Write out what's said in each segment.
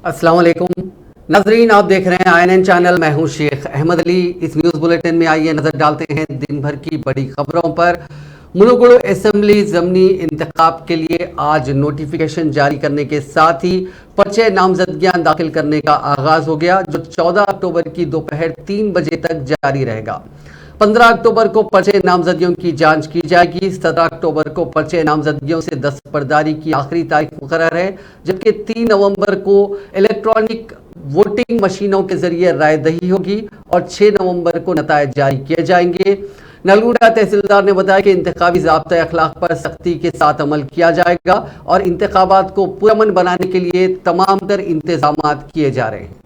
अस्सलाम वालेकुम नाजरीन, आप देख रहे हैं INN चैनल। मैं हूं शेख अहमद अली। इस न्यूज़ बुलेटिन में आइए नज़र डालते हैं दिन भर की बड़ी खबरों पर। मुनुगुडु असेंबली ज़मीनी इंतखाब के लिए आज नोटिफिकेशन जारी करने के साथ ही पर्चे नामजदगियां दाखिल करने का आगाज हो गया, जो 14 अक्टूबर की दोपहर 3 बजे तक जारी रहेगा। 15 अक्टूबर को पर्चे नामजदगियों की जांच की जाएगी। 17 अक्टूबर को पर्चे नामजदगियों से दस्तबरदारी की आखिरी तारीख मुकर्रर है, जबकि 3 नवंबर को इलेक्ट्रॉनिक वोटिंग मशीनों के जरिए राय दही होगी और 6 नवंबर को नतायज जारी किए जाएंगे। नलगुंडा तहसीलदार ने बताया कि इंतखाबी ज़ाब्ता अखलाक पर सख्ती के साथ अमल किया जाएगा और इंतखाबात को पुरअमन बनाने के लिए तमाम तर इंतजामात किए जा रहे हैं।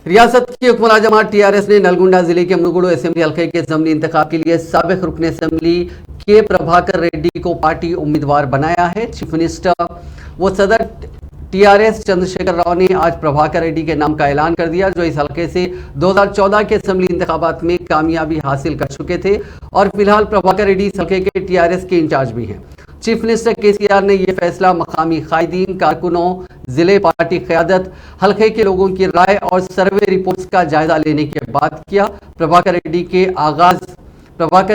रियासत की हुक्मरान जमात TRS ने नलगुंडा जिले के मुनुगुडु असेंबली हल्के के ज़मीनी इंतखाब के लिए साबिक रुकन असेंबली के प्रभाकर रेड्डी को पार्टी उम्मीदवार बनाया है। चीफ मिनिस्टर व सदर TRS चंद्रशेखर राव ने आज प्रभाकर रेड्डी के नाम का ऐलान कर दिया, जो इस हल्के से 2014 के असेंबली इंतखाबात में कामयाबी हासिल कर चुके थे और फिलहाल प्रभाकर रेड्डी इस हल्के के TRS के इंचार्ज भी हैं। चीफ मिनिस्टर KCR ने यह फैसला मकामी कायदीन, कारकुनों, जिले पार्टी क़यादत, हल्के के लोगों की राय और सर्वे रिपोर्ट्स का जायजा लेने के बाद किया। प्रभाकर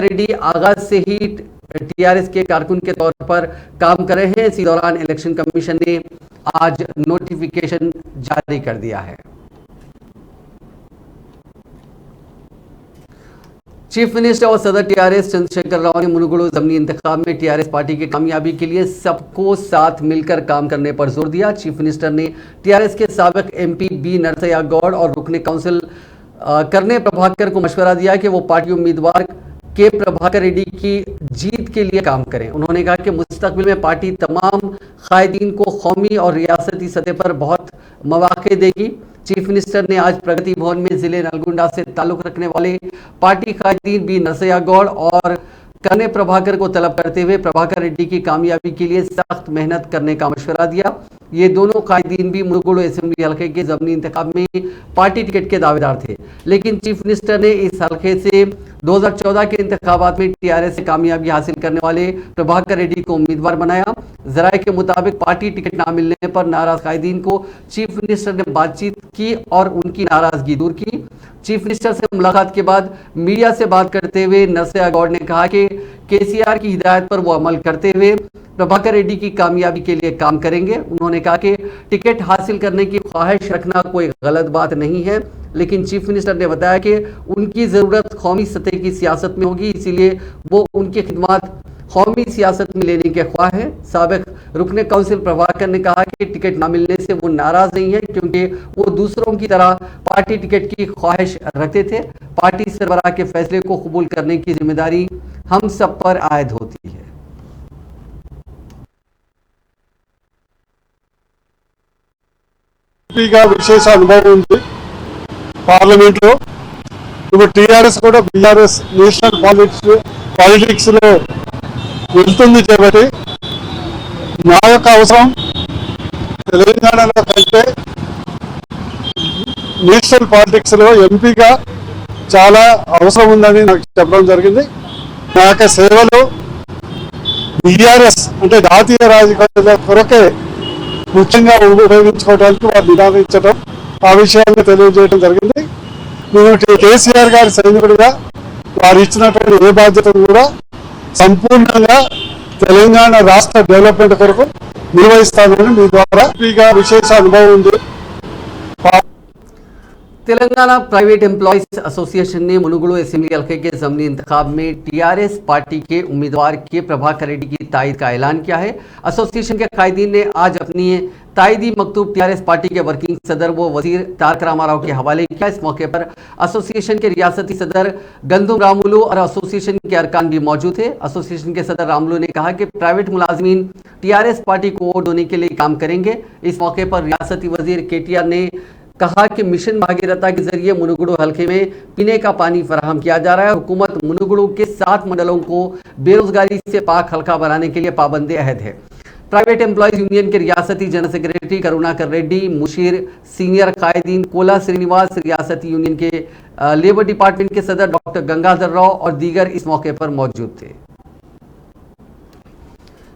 रेड्डी आगाज से ही TRS के कारकुन के तौर पर काम कर रहे हैं। इसी दौरान इलेक्शन कमीशन ने आज नोटिफिकेशन जारी कर दिया है। चीफ मिनिस्टर और सदर TRS चंद्रशेखर राव ने मुनुगुडु ज़मीनी इंतखाब में TRS पार्टी की कामयाबी के लिए सबको साथ मिलकर काम करने पर जोर दिया। चीफ मिनिस्टर ने TRS के साबिक MP B नरसैया गौड़ और रुकने काउंसिल करने प्रभाकर को मशवरा दिया कि वो पार्टी उम्मीदवार के प्रभाकर रेड्डी की जीत के लिए काम करें। उन्होंने कहा कि मुस्तकबिल में पार्टी तमाम कायदीन को कौमी और रियासती सतह पर बहुत मौके देगी। चीफ मिनिस्टर ने आज प्रगति भवन में जिले नलगुंडा से ताल्लुक रखने वाले पार्टी कायदीन B नरसैया गौड़ और करने प्रभाकर को तलब करते हुए प्रभाकर रेड्डी की कामयाबी के लिए सख्त मेहनत करने का मशवरा दिया। ये दोनों कायदीन भी मुनुगुडु असेंबली हल्के के ज़मीनी इंतखाब में पार्टी टिकट के दावेदार थे, लेकिन चीफ मिनिस्टर ने इस हल्के से 2014 के इंतखाबात में TRS से कामयाबी हासिल करने वाले प्रभाकर रेड्डी को उम्मीदवार बनाया। जराये के मुताबिक पार्टी टिकट ना मिलने पर नाराज कायदीन को चीफ मिनिस्टर ने बातचीत की और उनकी नाराजगी दूर की। चीफ मिनिस्टर से मुलाकात के बाद मीडिया से बात करते हुए नरसैया गौड़ ने कहा कि KCR की हिदायत पर वो अमल करते हुए प्रभाकर रेड्डी की कामयाबी के लिए काम करेंगे। उन्होंने कहा कि टिकट हासिल करने की ख्वाहिश रखना कोई गलत बात नहीं है, लेकिन चीफ मिनिस्टर ने बताया कि उनकी ज़रूरत कौमी सतह की सियासत में होगी, इसीलिए वो उनकी खिदमत कौमी सियासत में लेने के ख्वाह है। साबिक रुकने काउंसिल प्रभाकर ने कहा कि टिकट न मिलने से वो नाराज नहीं है, क्योंकि वो दूसरों की तरह पार्टी टिकट की ख्वाहिश रखते थे। पार्टी सरबराह के फैसले को कबूल करने की जिम्मेदारी हम सब पर आयद होती है। విశేష అనుభవం ఉంది పార్లమెంట్ లో. ఇప్పుడు TRS కూడా BRS నేషనల్ పాలిటిక్స్ లో వెళ్తుంది కాబట్టి నా యొక్క అవసరం తెలంగాణలో కంటే నేషనల్ పాలిటిక్స్ లో ఎంపీగా చాలా అవసరం ఉందని నాకు చెప్పడం జరిగింది. నా యొక్క సేవలు BRS అంటే జాతీయ రాజకీయాల కొరకే ముఖ్యంగా ఉపయోగించుకోవడానికి వారు నిరాకరించడం, ఆ విషయాన్ని తెలియజేయడం జరిగింది. నేను KCR గారి సైనికుడిగా వారు ఇచ్చినటువంటి ఏ బాధ్యతను కూడా సంపూర్ణంగా తెలంగాణ రాష్ట్ర డెవలప్మెంట్ కొరకు నిర్వహిస్తానని మీ ద్వారా విశేష అనుభవం ఉంది. तेलंगाना प्राइवेट एम्प्लॉयज एसोसिएशन ने मुनुगुडु असेंबली हल्के के ज़मीनी इंतखाब में TRS पार्टी के उम्मीदवार के प्रभाकर रेड्डी की तायद का ऐलान किया है। एसोसिएशन के कायदीन ने आज अपनी तायदी मकतूब TRS पार्टी के वर्किंग सदर व वजीर तारक रामाराव के हवाले किया। इस मौके पर एसोसिएशन के रियासती सदर गंदुम रामुलू और एसोसिएशन के अरकान भी मौजूद थे। एसोसिएशन के सदर रामुलू ने कहा कि प्राइवेट मुलाजमीन TRS पार्टी को वोट देने के लिए काम करेंगे। इस मौके पर रियासती वजीर KTR ने कहा कि मिशन भागीरथा के जरिए मुनुगुडु हल्के में पीने का पानी फराहम किया जा रहा है। हुकूमत मुनुगुडु के 7 मंडलों को बेरोजगारी से पाक हल्का बनाने के लिए पाबंद अहद है। प्राइवेट एम्प्लॉयज यूनियन के रियासती general secretary Karunakar Reddy, Mushir, senior कायदीन कोला श्रीनिवास, रियासती यूनियन के लेबर डिपार्टमेंट के सदर डॉक्टर गंगाधर राव और दीगर इस मौके पर मौजूद थे।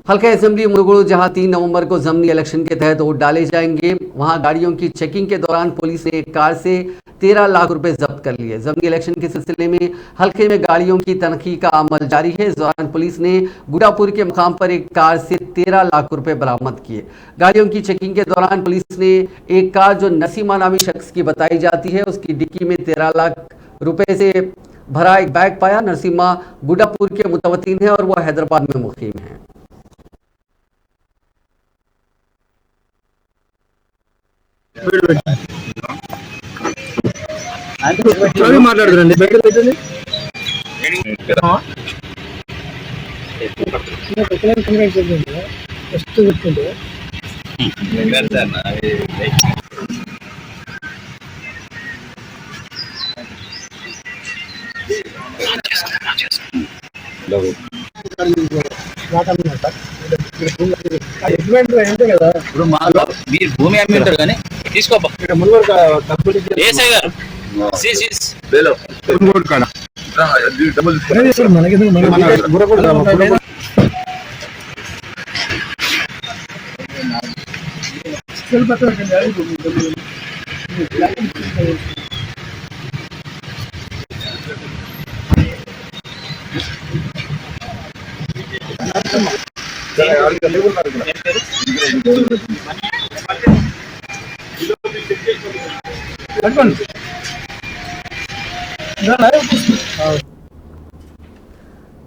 हल्का असेंबली मुनुगुरु, जहां 3 नवंबर को ज़मनी इलेक्शन के तहत वोट डाले जाएंगे, वहां गाड़ियों की चेकिंग के दौरान पुलिस ने एक कार से 13 लाख रुपए जब्त कर लिए। ज़मनी इलेक्शन के सिलसिले में हल्के में गाड़ियों की तनखी का अमल जारी है। इस दौरान पुलिस ने गुडापुर के मुकाम पर एक कार से 13 लाख रुपए बरामद किए। गाड़ियों की चेकिंग के दौरान पुलिस ने एक कार जो नसीमा नामी शख्स की बताई जाती है, उसकी डिक्की में 13 लाख रुपए से भरा एक बैग पाया। नसीमा गुडापुर के मुतवत्तिन है और वह हैदराबाद में मुकीम है। మాట్లాడుతురండి బయట పెట్టండి ఫస్ట్ పెట్టుకుంటే ఇప్పుడు మాలో మీరు భూమి అమ్మి ఉంటారు కానీ తీసుకో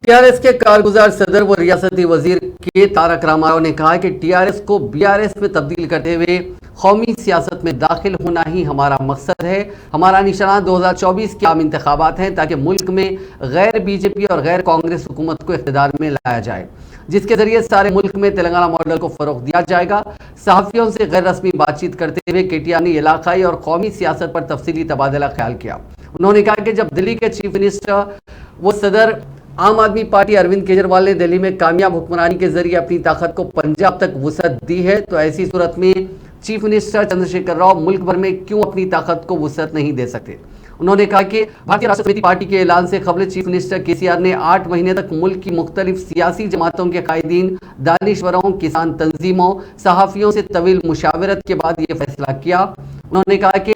टीआरएस के कारगुजार सदर व रियासती वजीर के तारक रामाराव ने कहा कि टीआरएस को बीआरएस में तब्दील करते हुए कौमी सियासत में दाखिल होना ही हमारा मकसद है। हमारा निशाना 2024 के आम इंतखाबात हैं ताकि मुल्क में गैर बीजेपी और गैर कांग्रेस हुकूमत को इख्तिदार में लाया जाए, जिसके जरिए सारे मुल्क में तेलंगाना मॉडल को फरोग दिया जाएगा। सहाफ़ियों से गैर रस्मी बातचीत करते हुए केटीआर ने इलाकाई और कौमी सियासत पर तफसीली तबादला ख्याल किया। उन्होंने कहा कि जब दिल्ली के चीफ मिनिस्टर व सदर आम आदमी पार्टी अरविंद केजरीवाल ने दिल्ली में कामयाब हुक्मरानी के जरिए अपनी ताकत को पंजाब तक वुसअत दी है, तो ऐसी सूरत में चीफ मिनिस्टर चंद्रशेखर राव मुल्क भर में क्यों अपनी ताकत को वुसअत नहीं दे सकते। उन्होंने कहा कि भारतीय राष्ट्रीय समिति पार्टी के ऐलान से कबल चीफ मिनिस्टर केसीआर ने 8 महीने तक मुल्क की मुख्तलिफ सियासी जमातों के कायदीन, दानिश्वरों, किसान तंजीमों, सहाफ़ियों से तवील मुशावरत के बाद ये फैसला किया। उन्होंने कहा कि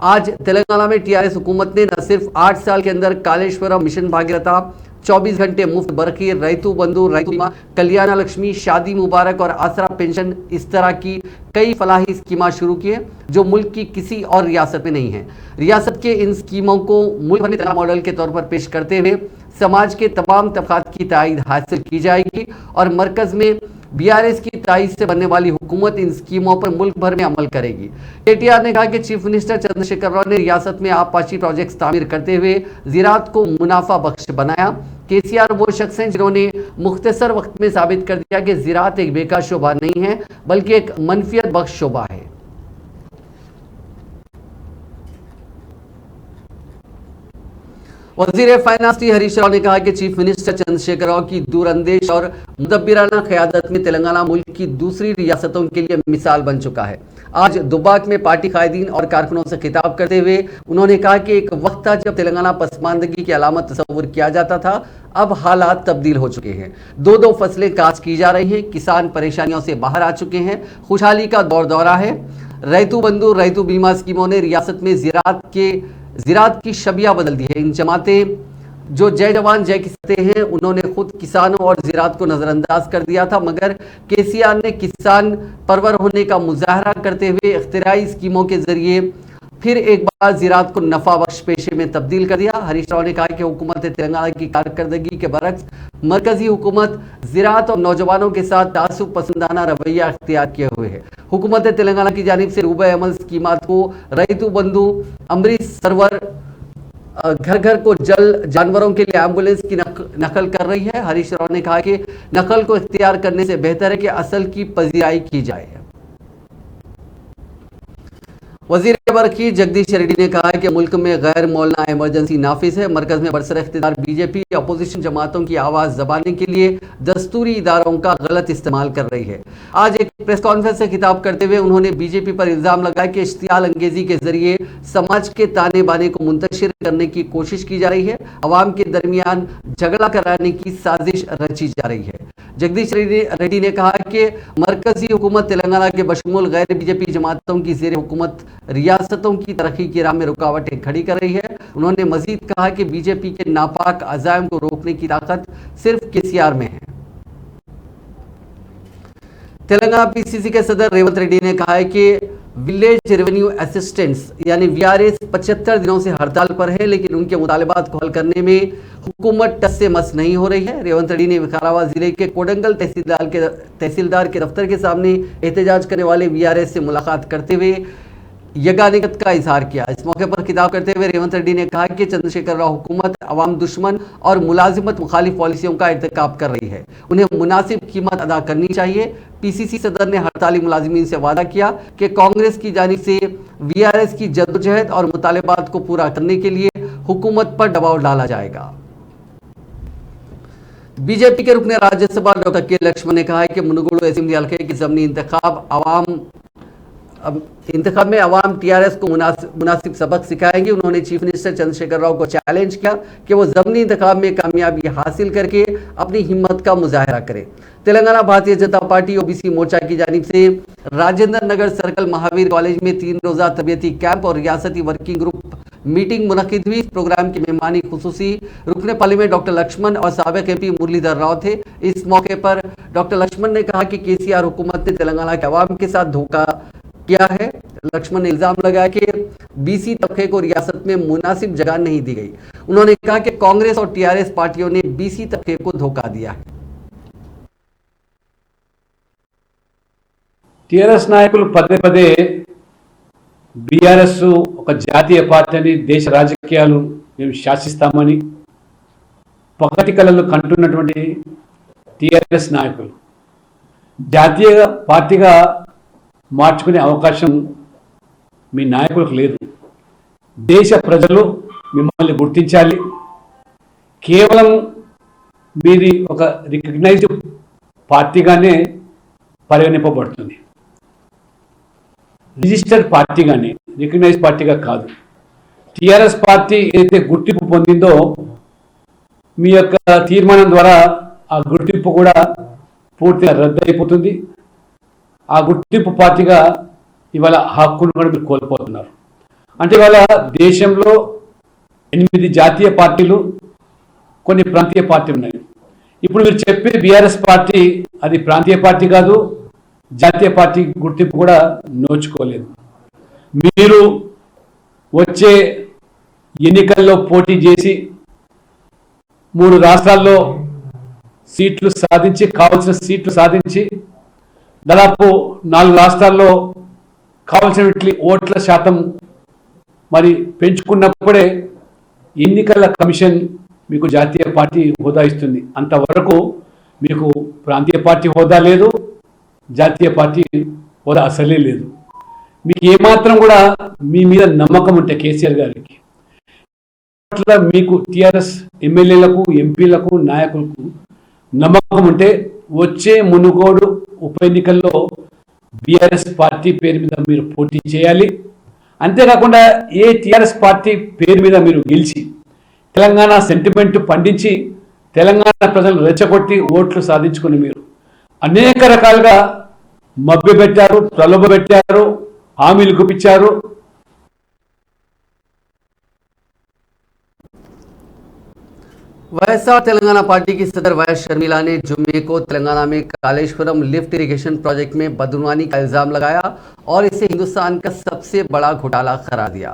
आज तेलंगाना में टीआरएस हुकूमत ने न सिर्फ 8 साल के अंदर कालेश्वरम मिशन भागीरथा, 24 घंटे मुफ्त बरखी, रैतु बंधु, रैतु बीमा, कल्याण लक्ष्मी, शादी मुबारक और आसरा पेंशन, इस तरह की कई फलाही स्कीमां शुरू की है जो मुल्क की किसी और रियासत में नहीं है। रियासत के इन स्कीमों को मुल्क भर में मॉडल के तौर पर पेश करते हुए समाज के तमाम तबकात की तायद हासिल की जाएगी और मरकज में बीआरएस की तायद से बनने वाली हुकूमत इन स्कीमों पर मुल्क भर में अमल करेगी। केटीआर ने कहा कि चीफ मिनिस्टर चंद्रशेखर राव ने रियासत में आबपाशी प्रोजेक्ट्स तामीर करते हुए ज़राअत को मुनाफा बख्श बनाया। केसीआर वो शख्स हैं जिन्होंने मुख्तसर वक्त में साबित कर दिया कि ज़राअत एक बेकार शोबा नहीं है बल्कि एक मनफियत बख्श शोबा है। वज़ीर फाइनेंस टी हरीश राव ने कहा कि चीफ मिनिस्टर चंद्रशेखर राव की दूरअंदेश और मुदब्बिराना क़यादत में तेलंगाना मुल्क की दूसरी रियासतों के लिए मिसाल बन चुका है। आज दुब्बाक में पार्टी कायदीन और कारकुनों से खिताब करते हुए उन्होंने कहा कि एक वक्त था जब तेलंगाना पसमानदगी की अलामत तस्वुर किया जाता था, अब हालात तब्दील हो चुके हैं। 2-2 फसलें काश्त की जा रही हैं, किसान परेशानियों से बाहर आ चुके हैं, खुशहाली का दौर दौरा है। रैतु बंधु, रैतु बीमा स्कीमों ने रियासत में ज़राअत की शबिया बदल दी है। इन जमातें जो जय जवान जय किसाते हैं, उन्होंने खुद किसानों और ज़राअत को नज़रअंदाज कर दिया था, मगर केसीआर ने किसान परवर होने का मुजाहरा करते हुए इख्तिराई स्कीमों के जरिए फिर एक बार ज़राअत को नफा बख्श पेशे में तब्दील कर दिया। हरीश राव ने कहा कि हुकूमत तेलंगाना की कारकर्दगी के बरक्स मरकजी हुकूमत ज़राअत और नौजवानों के साथ तासुब पसंदाना रवैया अख्तियार किए हुए है। हुकूमत तेलंगाना की जानिब से रूबे अमल स्कीमात को रैतु बंधु, अमृत सरवर, घर घर को जल, जानवरों के लिए एम्बुलेंस की नकल कर रही है। हरीश राव ने कहा कि नकल को इख्तियार करने से बेहतर है कि असल की पजीराई की जाए। वज़ीर पर की जगदीश रेड्डी ने कहा है कि मुल्क में गैर मौलाना इमरजेंसी नाफिज है। मरकज में बरसर इख्तियार बीजेपी अपोजिशन जमातों की आवाज दबाने के लिए दस्तूरी इदारों का गलत इस्तेमाल कर रही है। आज एक प्रेस कॉन्फ्रेंस से खिताब करते हुए उन्होंने बीजेपी पर इल्जाम लगाया कि इश्तियाल अंगेजी के जरिए समाज के ताने बाने को मुंतशिर करने की कोशिश की जा रही है, अवाम के दरमियान झगड़ा कराने की साजिश रची जा रही है। जगदीश रेड्डी ने कहा कि मरकजी हुकूमत तेलंगाना के बशमूल गैर बीजेपी जमातों की ज़ेर हुकूमत रियासतों की तरक्की की राह में रुकावटें खड़ी कर रही है। उन्होंने मजीद कहा कि बीजेपी के नापाक अज़ाइम को रोकने की ताकत सिर्फ केसीआर में है। तेलंगाना पीसीसी के सदर रेवंत रेड्डी ने कहा है कि विलेज रेवेन्यू असिस्टेंट्स यानी वीआरएस 75 दिनों से हड़ताल पर है, लेकिन उनके मुतालबात को हल करने में हुकूमत टस से मस नहीं हो रही है। रेवंत रेड्डी ने विकाराबाद जिले के कोडंगल तहसीलदार के दफ्तर के सामने एहतजाज करने वाले वीआरएस से मुलाकात करते हुए यगानियत का इजहार किया। इस मौके पर खिताब करते हुए रेवंत रेड्डी ने कहा कि चंद्रशेखर राव हुकूमत अवाम दुश्मन और मुलाजिमत मुखालिफ पॉलिसियों का इर्तिकाब कर रही है, उन्हें मुनासिब कीमत अदा करनी चाहिए। पीसीसी सदर ने हड़ताली मुलाजिमीन से वादा किया कि कांग्रेस की जानिब से वीआरएस की जद्दोजहद और मुतालबात को पूरा करने के लिए हुकूमत पर दबाव डाला जाएगा। बीजेपी के रुकने राज्यसभा डॉक्टर के लक्ष्मण ने कहा है कि मुनुगोडू असेंबली हल्के की ज़मीनी इंतखाब में अवाम टीआरएस को मुनासिब सबक सिखाएंगे। उन्होंने चीफ मिनिस्टर चंद्रशेखर राव को चैलेंज किया कि वो ज़मीनी इंतखाब में कामयाबी हासिल करके अपनी हिम्मत का मुजाहरा करें। तेलंगाना भारतीय जनता पार्टी ओबीसी मोर्चा की जानिब से राजेंद्र नगर सर्कल महावीर कॉलेज में 3 रोज़ा तबियती कैंप और रियासती वर्किंग ग्रुप मीटिंग मुनक्किद हुई। इस प्रोग्राम की मेहमानी खुसूसी रुकने पार्लियामेंट डॉक्टर लक्ष्मण और साबिक एमपी मुरलीधर राव थे। इस मौके पर डॉक्टर लक्ष्मण ने कहा कि केसीआर हुकूमत ने तेलंगाना के अवाम के साथ धोखा किया है। लक्ष्मण ने इल्जाम लगाया कि बीसी तबके को रियासत में मुनासिब जगह नहीं दी गई। उन्होंने कहा कि कांग्रेस और टीआरएस पार्टियों ने बीसी तबके को धोखा दिया है। టీఆర్ఎస్ నాయకులు పదే పదే బీఆర్ఎస్ ఒక జాతీయ పార్టీ అని దేశ రాజకీయాలు మేము శాసిస్తామని పగటి కలలు కంటున్నటువంటి టీఆర్ఎస్ నాయకులు జాతీయ పార్టీగా మార్చుకునే అవకాశం మీ నాయకులకు లేదు। దేశ ప్రజలు మిమ్మల్ని గుర్తించాలి। కేవలం మీది ఒక రికగ్నైజ్డ్ పార్టీగానే పరిగణింపబడుతుంది, రిజిస్టర్డ్ పార్టీగానే, రికగ్నైజ్డ్ పార్టీగా కాదు। టీఆర్ఎస్ పార్టీ ఏదైతే గుర్తింపు పొందిందో మీ యొక్క తీర్మానం ద్వారా ఆ గుర్తింపు కూడా పూర్తిగా రద్దయిపోతుంది। ఆ గుర్తింపు పార్టీగా ఇవాళ హక్కును కూడా మీరు కోల్పోతున్నారు। అంటే ఇవాళ దేశంలో 8 జాతీయ పార్టీలు, కొన్ని ప్రాంతీయ పార్టీలు ఉన్నాయి। ఇప్పుడు మీరు చెప్పే బీఆర్ఎస్ పార్టీ అది ప్రాంతీయ పార్టీ కాదు, జాతీయ పార్టీ గుర్తింపు కూడా నోచుకోలేదు। మీరు వచ్చే ఎన్నికల్లో పోటీ చేసి 3 రాష్ట్రాల్లో సీట్లు సాధించి, కావాల్సిన సీట్లు సాధించి, దాదాపు 4 రాష్ట్రాల్లో కావాల్సినటువంటి ఓట్ల శాతం మరి పెంచుకున్నప్పుడే ఎన్నికల కమిషన్ మీకు జాతీయ పార్టీ హోదా ఇస్తుంది। అంతవరకు మీకు ప్రాంతీయ పార్టీ హోదా లేదు, జాతీయ పార్టీ హోదా అసలే లేదు। మీకు ఏమాత్రం కూడా మీ మీద నమ్మకం ఉంటే కేసీఆర్ గారికి అట్లా మీకు టీఆర్ఎస్ ఎమ్మెల్యేలకు, ఎంపీలకు, నాయకులకు నమ్మకం ఉంటే వచ్చే మునుగోడు ఉప ఎన్నికల్లో బీఆర్ఎస్ పార్టీ పేరు మీద మీరు పోటీ చేయాలి। అంతేకాకుండా ఏ టీఆర్ఎస్ పార్టీ పేరు మీద మీరు గెలిచి తెలంగాణ సెంటిమెంట్ పండించి తెలంగాణ ప్రజలు రెచ్చగొట్టి ఓట్లు సాధించుకుని మీరు అనేక రకాలుగా మభ్యపెట్టారు, ప్రలోభపెట్టారు, హామీలు గుప్పించారు। वैएसआर तेलंगाना पार्टी की सदर वायस शर्मिला ने जुम्मे को तेलंगाना में कालेश्वरम लिफ्ट इरिगेशन प्रोजेक्ट में बदनवानी का इल्जाम लगाया और इसे हिंदुस्तान का सबसे बड़ा घोटाला करार दिया।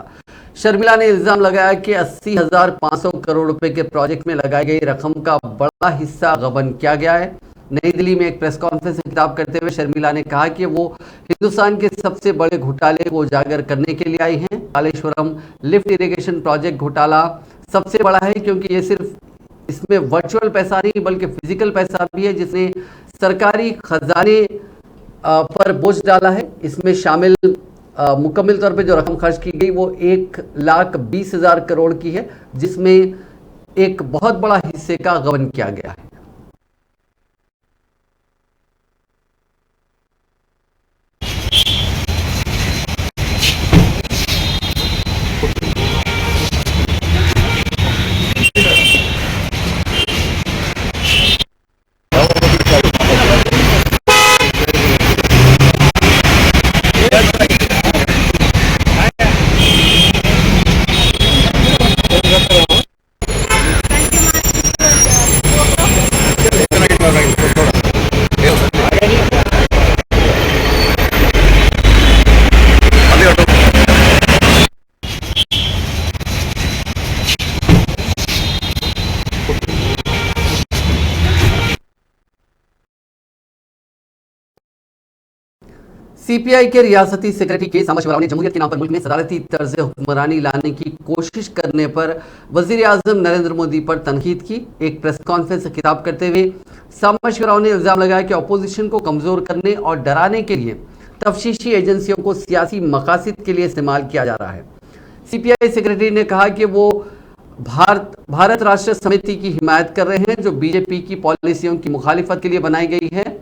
शर्मिला ने इल्जाम लगाया कि 80,500 करोड़ रुपए के प्रोजेक्ट में लगाई गई रकम का बड़ा हिस्सा गबन किया गया है। नई दिल्ली में एक प्रेस कॉन्फ्रेंस से खिताब करते हुए शर्मिला ने कहा कि वो हिंदुस्तान के सबसे बड़े घोटाले को उजागर करने के लिए आई हैं। कालेश्वरम लिफ्ट इरिगेशन प्रोजेक्ट घोटाला सबसे बड़ा है क्योंकि ये सिर्फ इसमें वर्चुअल पैसा नहीं बल्कि फिजिकल पैसा भी है जिसने सरकारी खजाने पर बोझ डाला है। इसमें शामिल मुकम्मल तौर पे जो रकम खर्च की गई वो 1,20,000 करोड़ की है, जिसमें एक बहुत बड़ा हिस्से का गबन किया गया है। सीपीआई के रियासती सेक्रेटरी के सामा शिवराव ने जमहूरियत के नाम पर मुल्क में सदारती तर्ज हुक्मरानी लाने की कोशिश करने पर वजीर आजम नरेंद्र मोदी पर तनकीद की। एक प्रेस कॉन्फ्रेंस से खिताब करते हुए सामा शिवराव ने इल्जाम लगाया कि अपोजिशन को कमजोर करने और डराने के लिए तफ्तीशी एजेंसियों को सियासी मकासद के लिए इस्तेमाल किया जा रहा है। सीपीआई सेक्रेटरी ने कहा कि वो भारत राष्ट्र समिति की हिमायत कर रहे हैं, जो बीजेपी की पॉलिसियों की मुखालिफत के लिए बनाई गई है।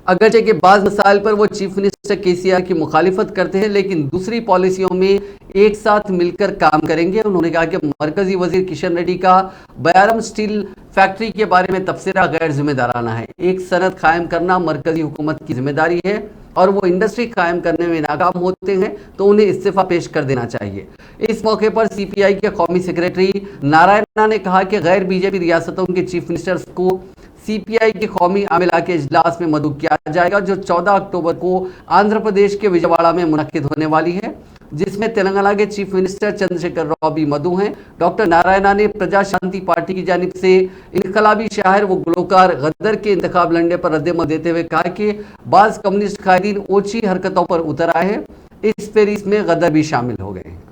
अगरचे के बाद मसाइल पर वो चीफ मिनिस्टर केसीआर की मुखालिफत करते हैं, लेकिन दूसरी पॉलिसियों में एक साथ मिलकर काम करेंगे। उन्होंने कहा कि मरकजी वजीर किशन रेड्डी का बयारम स्टील फैक्ट्री के बारे में तबसरा गैर जिम्मेदाराना है। एक सनद कायम करना मरकजी हुकूमत की जिम्मेदारी है और वो इंडस्ट्री कायम करने में नाकाम होते हैं तो उन्हें इस्तीफा पेश कर देना चाहिए। इस मौके पर सीपीआई के कौमी सेक्रेटरी नारायणा ने कहा कि गैर बीजेपी रियासतों के चीफ मिनिस्टर्स को सीपीआई के कौमी आमिला के इजलास में मदऊ किया जाएगा, जो 14 अक्टूबर को आंध्र प्रदेश के विजयवाड़ा में मुनक्किद होने वाली है, जिसमें तेलंगाना के चीफ मिनिस्टर चंद्रशेखर राव भी मदऊ हैं। डॉक्टर नारायणा ने प्रजा शांति पार्टी की जानिब से इनकलाबी शायर व गुलकार गदर के इंतखाब लड़ने पर रद्देमल देते हुए कहा कि बाज़ कम्युनिस्ट कायदीन ओछी हरकतों पर उतर आए हैं, इस फेरिस्त में गदर भी शामिल हो गए हैं।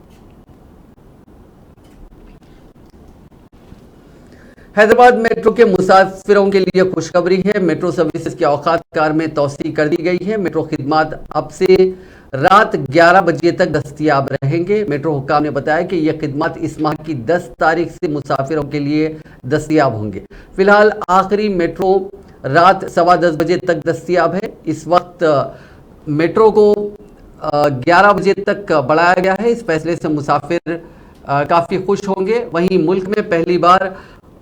हैदराबाद मेट्रो के मुसाफिरों के लिए खुशखबरी है। मेट्रो सर्विसेज के औकात कार में तौसी कर दी गई है। मेट्रो खिदमात अब से रात 11 बजे तक दस्तयाब रहेंगे। मेट्रो हुक्काम ने बताया कि यह खिदमत इस माह की 10 तारीख से मुसाफिरों के लिए दस्तयाब होंगे। फिलहाल आखिरी मेट्रो रात 10:15 बजे तक दस्तयाब है। इस वक्त मेट्रो को 11 बजे तक बढ़ाया गया है। इस फैसले से मुसाफिर काफ़ी खुश होंगे। वहीं मुल्क में पहली बार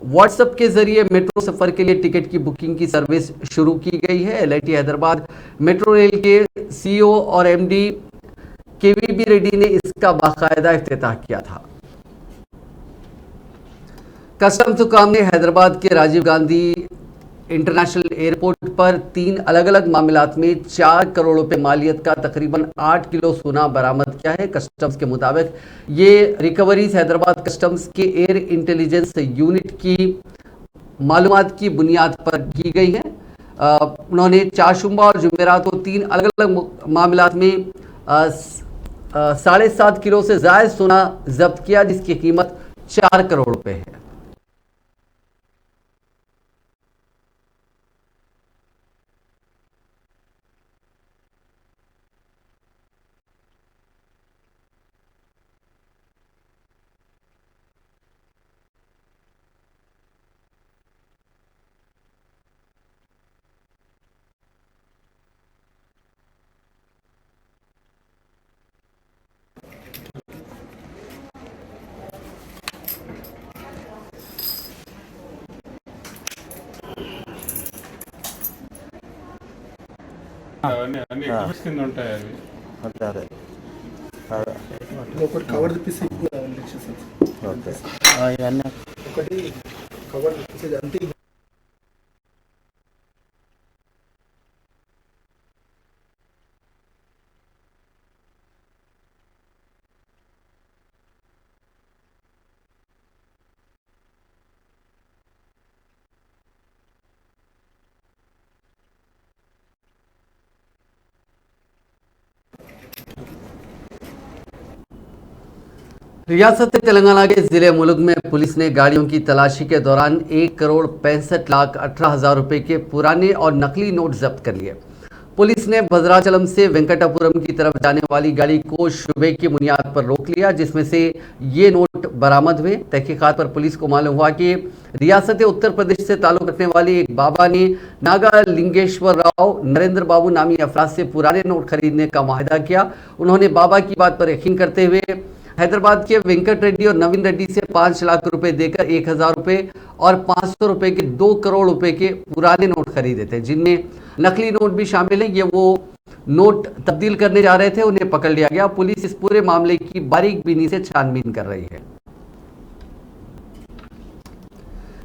व्हाट्सएप के जरिए मेट्रो सफर के लिए टिकट की बुकिंग की सर्विस शुरू की गई है। एलआईटी हैदराबाद मेट्रो रेल के सीईओ और एमडी केवीबी रेड्डी ने इसका बाकायदा इफ्तिताह किया था। कस्टम्स हुकाम ने हैदराबाद के राजीव गांधी इंटरनेशनल एयरपोर्ट पर 3 अलग अलग मामलात में 4 करोड़ रुपए मालियत का तकरीबन 8 किलो सोना बरामद किया है। कस्टम्स के मुताबिक ये रिकवरीज हैदराबाद कस्टम्स के एयर इंटेलिजेंस यूनिट की मालूमात की बुनियाद पर की गई है। उन्होंने चारशुम्बा और जुमेरात को 3 अलग अलग मामलात में 7.5 किलो से ज़ायद सोना जब्त किया, जिसकी कीमत 4 करोड़ रुपए है। అన్ని ఎగ్జిబిట్స్ కింద ఉంటాయి అవి. అదే ఒకటి కవర్ తీసి ఓకే ఇవన్నీ ఒకటి కవర్ తీసి అంతే. रियासत तेलंगाना के जिले मुलुग में पुलिस ने गाड़ियों की तलाशी के दौरान 1,65,18,00,000 रुपए के पुराने और नकली नोट जब्त कर लिए। पुलिस ने भद्राचलम से वेंकटापुरम की तरफ जाने वाली गाड़ी को शुबे की बुनियाद पर रोक लिया, जिसमें से ये नोट बरामद हुए। तहकीकात पर पुलिस को मालूम हुआ कि रियासत उत्तर प्रदेश से ताल्लुक रखने वाले एक बाबा ने नागा लिंगेश्वर राव नरेंद्र बाबू नामी अफराद से पुराने नोट खरीदने का मुआहदा किया। उन्होंने बाबा की बात पर यकीन करते हुए हैदराबाद के वेंकट रेड्डी और नवीन रेड्डी से 5 लाख रुपए देकर 1000 रुपए और 500 रुपए के 2 करोड़ रुपए के पुराने नोट खरीदे थे, जिनमें नकली नोट भी शामिल है। ये वो नोट तब्दील करने जा रहे थे, उन्हें पकड़ लिया गया। पुलिस इस पूरे मामले की बारीक बीनी से छानबीन कर रही है।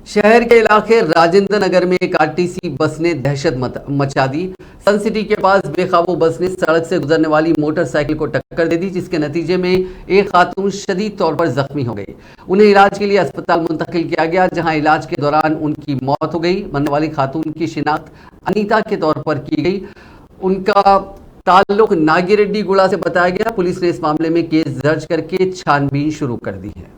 शहर के इलाके राजेंद्र नगर में एक आरटीसी बस ने दहशत मचा दी। सन सिटी के पास बेकाबू बस ने सड़क से गुजरने वाली मोटरसाइकिल को टक्कर दे दी, जिसके नतीजे में एक खातून शदीद तौर पर जख्मी हो गई। उन्हें इलाज के लिए अस्पताल मुंतकिल किया गया, जहां इलाज के दौरान उनकी मौत हो गई। मरने वाली खातून की शिनाख्त अनीता के तौर पर की गई। उनका ताल्लुक नागिरेड्डी गुड़ा से बताया गया। पुलिस ने इस मामले में केस दर्ज करके छानबीन शुरू कर दी है।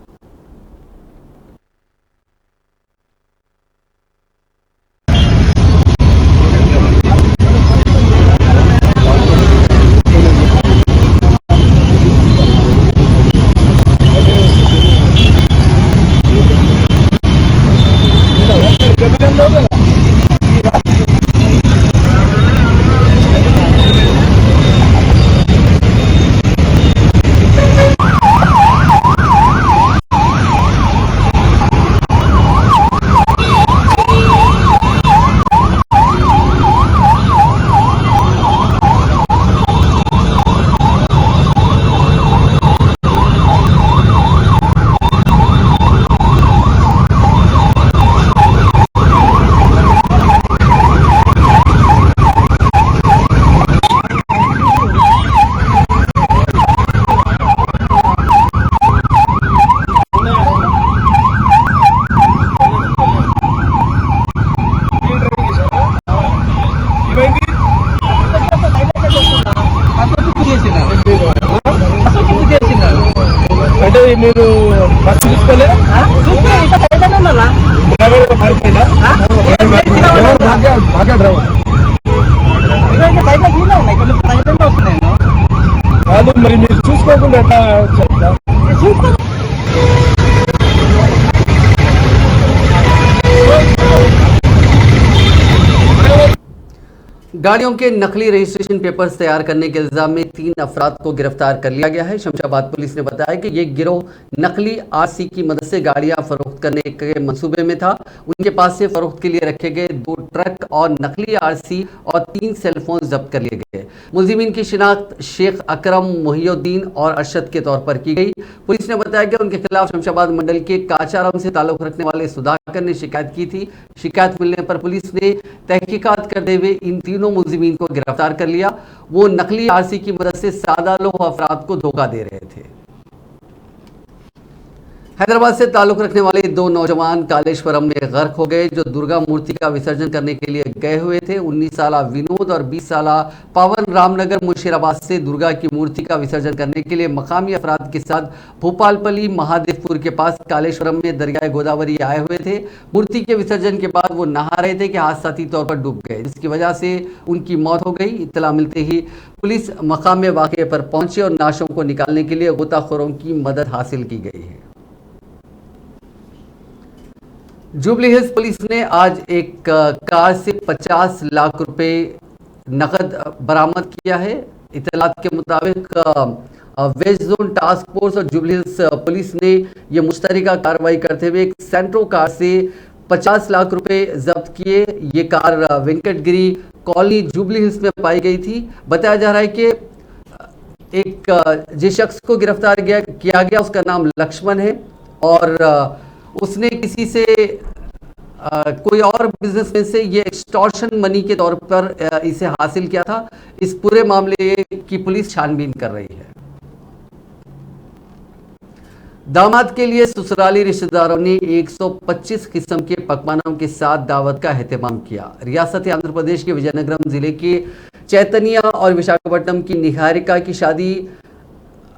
అంటే మీరు బస్సు తీసుకోలే కాదు, మరి మీరు చూసుకోకుండా ఎట్లా చెప్తా? गाड़ियों के नकली रजिस्ट्रेशन पेपर्स तैयार करने के इल्जाम में 3 अफराद को गिरफ्तार कर लिया गया है। शमशाबाद पुलिस ने बताया कि ये गिरोह नकली आरसी की मदद से गाड़ियां फरोख्त करने के मंसूबे में था। उनके पास से फरोख्त के लिए रखे गए 2 ट्रक और नकली आरसी और 3 सेलफोन जब्त कर लिए गए। मुलजिमीन की शिनाख्त शेख अकरम, मोहिउद्दीन और अरशद के तौर पर की गई। पुलिस ने बताया कि उनके खिलाफ शमशाबाद मंडल के काचाराम से ताल्लुक रखने वाले सुधाकर ने शिकायत की थी। शिकायत मिलने पर पुलिस ने तहकीकात करते हुए इन तीनों मुलजिमीन को गिरफ्तार कर लिया। वो नकली आरसी की मदद से सादा लोह अफराद को धोखा दे रहे थे। हैदराबाद से ताल्लुक रखने वाले 2 नौजवान कालेश्वरम में गर्क हो गए, जो दुर्गा मूर्ति का विसर्जन करने के लिए गए हुए थे। 19 साल विनोद और 20 साल पवन रामनगर मुर्शिदाबाद से दुर्गा की मूर्ति का विसर्जन करने के लिए मकामी अफराद के साथ भोपालपल्ली महादेवपुर के पास कालेश्वरम में दरियाए गोदावरी आए हुए थे। मूर्ति के विसर्जन के बाद वो नहा रहे थे कि हादसाती तौर पर डूब गए, जिसकी वजह से उनकी मौत हो गई। इत्तला मिलते ही पुलिस मकाम में वाक़े पर पहुंची और नाशों को निकालने के लिए गोताखोरों की मदद हासिल की गई है। जुबली हिल्स पुलिस ने आज एक कार से 50 लाख रुपए नकद बरामद किया है। इत्तलात के मुताबिक वेस्ट जोन टास्क फोर्स और जुबली हिल्स पुलिस ने यह मुश्तरका कार्रवाई करते हुए एक सेंट्रो कार से 50 लाख रुपए जब्त किए। ये car Venkatagiri colony jubilee hills में पाई गई थी। बताया जा रहा है कि एक जिस शख्स को गिरफ्तार किया गया उसका नाम लक्ष्मण है और उसने किसी से कोई और बिजनेसमैन से ये एक्सटॉर्शन मनी के तौर पर इसे हासिल किया था। इस पूरे मामले की पुलिस छानबीन कर रही है। दामाद के लिए ससुराली रिश्तेदारों ने 125 किस्म के पकवानों के साथ दावत का एहतमाम किया। रियासत आंध्र प्रदेश के विजयनगरम जिले के चैतन्या और विशाखापट्टनम की निहारिका की शादी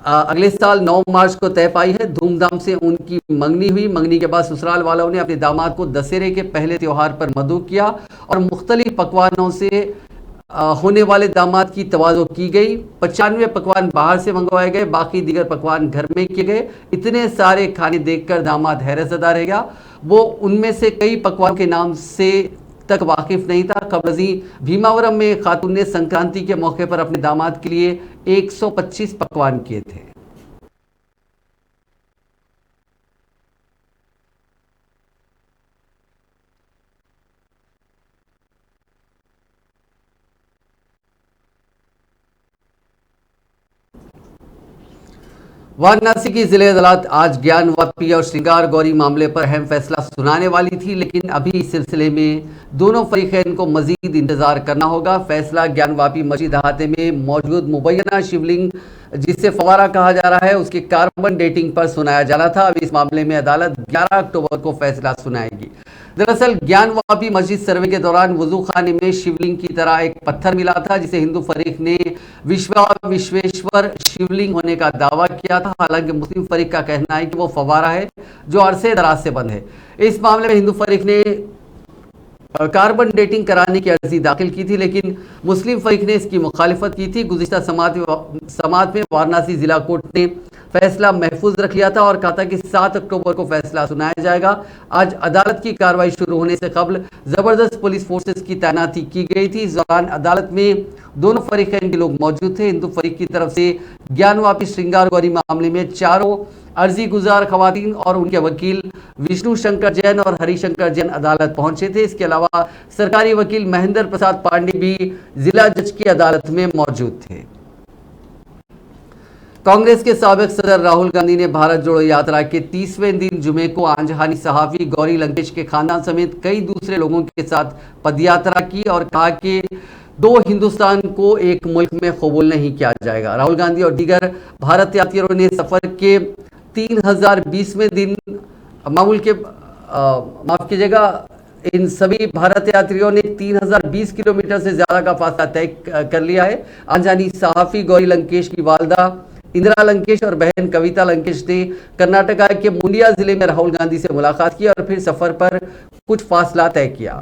अगले साल 9 मार्च को तय पाई है। धूमधाम से उनकी मंगनी हुई। मंगनी के बाद ससुराल वालों ने अपने दामाद को दशहरे के पहले त्योहार पर मदऊ किया और मुख्तलिफ पकवानों से होने वाले दामाद की तवाज़ो की गई। 95 पकवान बाहर से मंगवाए गए, बाकी दीगर पकवान घर में किए गए। इतने सारे खाने देखकर दामाद हैरतज़दा रह गया। वो उनमें से कई पकवान के नाम से तक वाकिफ नहीं था। कबरजी भीमावरम में खातून ने संक्रांति के मौके पर अपने दामाद के लिए 125 पकवान किए थे। वाराणसी की जिले अदालत आज ज्ञानवापी और श्रृंगार गौरी मामले पर अहम फैसला सुनाने वाली थी, लेकिन अभी इस सिलसिले में दोनों फरीकैन को मजीद इंतजार करना होगा। फैसला ज्ञानवापी मस्जिद अहाते में मौजूद मुबैना शिवलिंग जिसे फवारा कहा जा रहा है उसके कार्बन डेटिंग पर सुनाया जाना था। अब इस मामले में अदालत 11 अक्टूबर को फैसला सुनाएगी। दरअसल ज्ञानवापी मस्जिद सर्वे के दौरान वजू खाने में शिवलिंग की तरह एक पत्थर मिला था, जिसे हिंदू फरीक ने विश्वेश्वर शिवलिंग होने का दावा किया था। हालांकि मुस्लिम फरीक का कहना है कि वो फवारा है जो अरसे दराज से बंद है। इस मामले में हिंदू फरीक ने कार्बन डेटिंग कराने की अर्जी दाखिल की थी, लेकिन मुस्लिम फरीक ने इसकी मुखालिफत की थी। गुज़िश्ता समात में वाराणसी जिला कोर्ट ने फैसला महफूज रख लिया था और कहा था कि 7 अक्टूबर को फैसला सुनाया जाएगा। आज अदालत की कार्रवाई शुरू होने से कबल जबरदस्त पुलिस फोर्सेस की तैनाती की गई थी। इस दौरान अदालत में दोनों फरीकैन के लोग मौजूद थे। हिंदू फरीक की तरफ से ज्ञानवापी श्रृंगार गौरी मामले में चारों अर्जी गुजार खवातीन और उनके वकील विष्णु शंकर जैन और हरिशंकर जैन अदालत पहुंचे थे। इसके अलावा सरकारी वकील महेंद्र प्रसाद पांडे भी जिला जज की अदालत में मौजूद थे। कांग्रेस के साबिक सदर राहुल गांधी ने भारत जोड़ो यात्रा के 30वें दिन जुमे को आंजहानी सहाफी गौरी लंकेश के खानदान समेत कई दूसरे लोगों के साथ पदयात्रा की और कहा कि दो हिंदुस्तान को एक मुल्क में कबूल नहीं किया जाएगा। राहुल गांधी और दीगर भारत यात्रियों ने सफर के 3020वें दिन मामूल के माफ कीजिएगा इन सभी भारत यात्रियों ने 3020 किलोमीटर से ज्यादा का फासला तय कर लिया है। आंजहानी सहाफी गौरी लंकेश की वालदा इंदिरा लंकेश और बहन कविता लंकेश ने कर्नाटका के मुंडिया जिले में राहुल गांधी से मुलाकात की और फिर सफर पर कुछ फासला तय किया।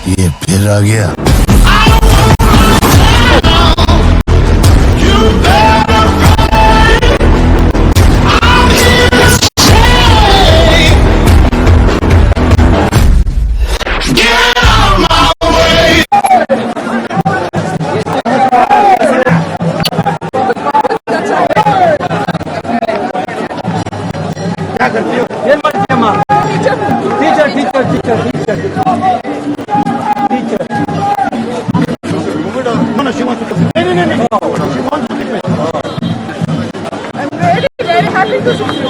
ये फिर आ गया।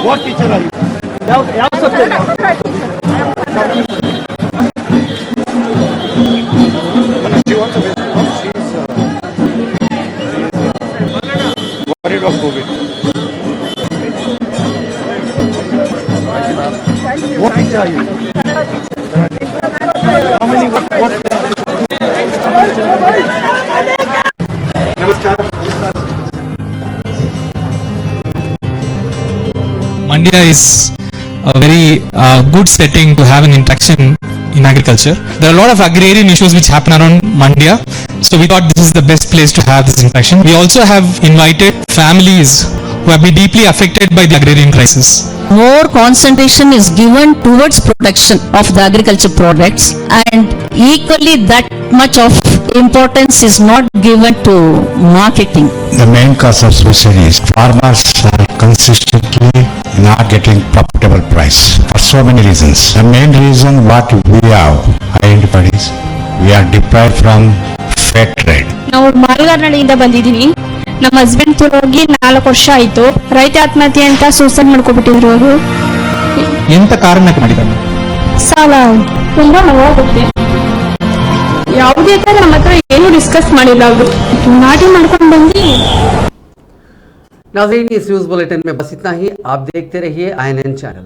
What teacher are you? ಯಾವ subject? She wants a visit. She's worried of COVID. What teacher are you? How many? What? Namaskar. Mandya is a very good setting to have an interaction in agriculture. There are a lot of agrarian issues which happen around Mandya, so we thought this is the best place to have this interaction. We also have invited families who have been deeply affected by the agrarian crisis. More concentration is given towards production of the agriculture products, and equally that much of importance is not given to marketing. The main cause of suicide is farmers are consistently not getting profitable price for so many reasons. The main reason what we have identified is we are deprived from fair trade. ನಾವು ಮಾಲ್ಗಾರ್ನಳ್ಳಿಯಿಂದ ಬಂದಿದ್ದೀನಿ. ನಮ್ಮ husband ಹೋಗಿ 4 ವರ್ಷ ಆಯ್ತು. ರೈತ ಆತ್ಮಹತ್ಯೆ ಅಂತ suicide ಮಾಡ್ಕೊಬಿಟ್ಟಿದ್ರು. ಅವರು ಎಂತ ಕಾರಣಕ್ಕೆ ಮಾಡಿದ್ದಾರೆ? ಸಾಲ ತುಂಬಾ ನೋವಾಗುತ್ತೆ. ಯಾವುದೇ ತರ ನಮ್ಮ ಹತ್ರ ಏನು ಡಿಸ್ಕಸ್ ಮಾಡಿಲ್ಲ. ಅವರು ನಾಟಿ ಮಾಡ್ಕೊಂಡು ಬಂದು नाज़रीन, इस न्यूज़ बुलेटिन में बस इतना ही। आप देखते रहिए INN चैनल।